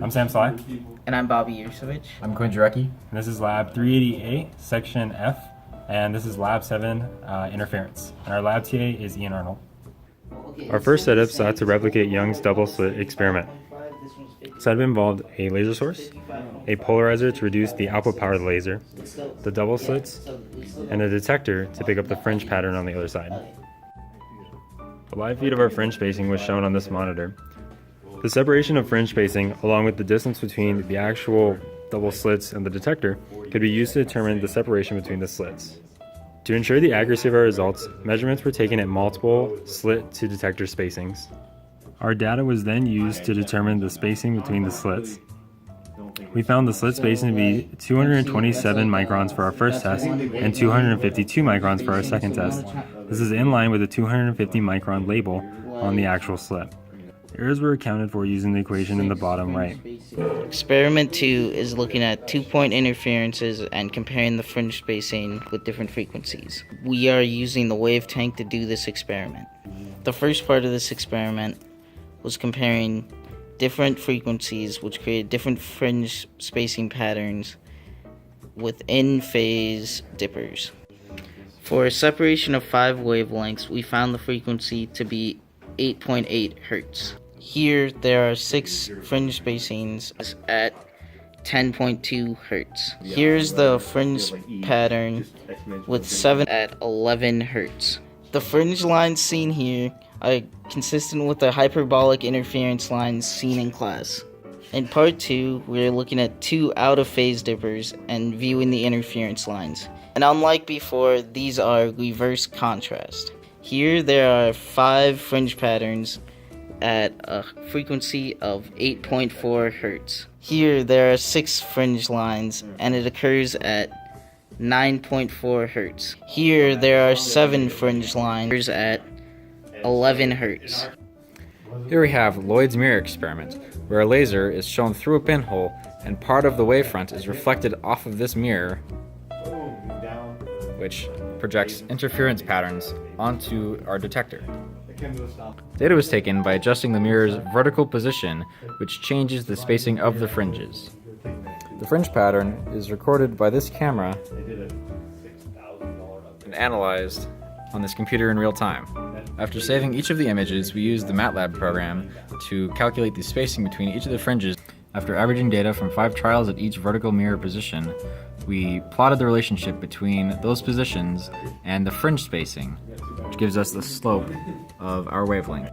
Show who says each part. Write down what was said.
Speaker 1: I'm Sam Sly.
Speaker 2: And I'm Bobby Yursovich.
Speaker 3: I'm Quinn Jarecki.
Speaker 1: And this is Lab 380A, Section F, and this is Lab 7, Interference. And our lab TA is Ian Arnold. Our first setup sought to replicate Young's double slit experiment. Setup involved a laser source, a polarizer to reduce the output power of the laser, the double slits, and a detector to pick up the fringe pattern on the other side. The live feed of our fringe spacing was shown on this monitor. The separation of fringe spacing, along with the distance between the actual double slits and the detector, could be used to determine the separation between the slits. To ensure the accuracy of our results, measurements were taken at multiple slit to detector spacings. Our data was then used to determine the spacing between the slits. We found the slit spacing to be 227 microns for our first test and 252 microns for our second test. This is in line with the 250 micron label on the actual slit. Errors were accounted for using the equation in the bottom right.
Speaker 2: Experiment 2 is looking at 2-point interferences and comparing the fringe spacing with different frequencies. We are using the wave tank to do this experiment. The first part of this experiment was comparing different frequencies which created different fringe spacing patterns within phase dippers. For a separation of 5 wavelengths, we found the frequency to be 8.8 hertz. Here there are 6 fringe spacings at 10.2 hertz. Here's the fringe pattern with 7 at 11 hertz. The fringe lines seen here are consistent with the hyperbolic interference lines seen in class. In part 2, we're looking at 2 out-of-phase dippers and viewing the interference lines. And unlike before, these are reverse contrast. Here there are 5 fringe patterns at a frequency of 8.4 hertz. Here there are 6 fringe lines and it occurs at 9.4 hertz. Here there are 7 fringe lines at 11 hertz.
Speaker 3: Here we have Lloyd's mirror experiment, where a laser is shown through a pinhole and part of the wavefront is reflected off of this mirror, which projects interference patterns onto our detector. Data was taken by adjusting the mirror's vertical position, which changes the spacing of the fringes. The fringe pattern is recorded by this camera and analyzed on this computer in real time. After saving each of the images, we used the MATLAB program to calculate the spacing between each of the fringes. After averaging data from 5 trials at each vertical mirror position, we plotted the relationship between those positions and the fringe spacing, which gives us the slope of our wavelength.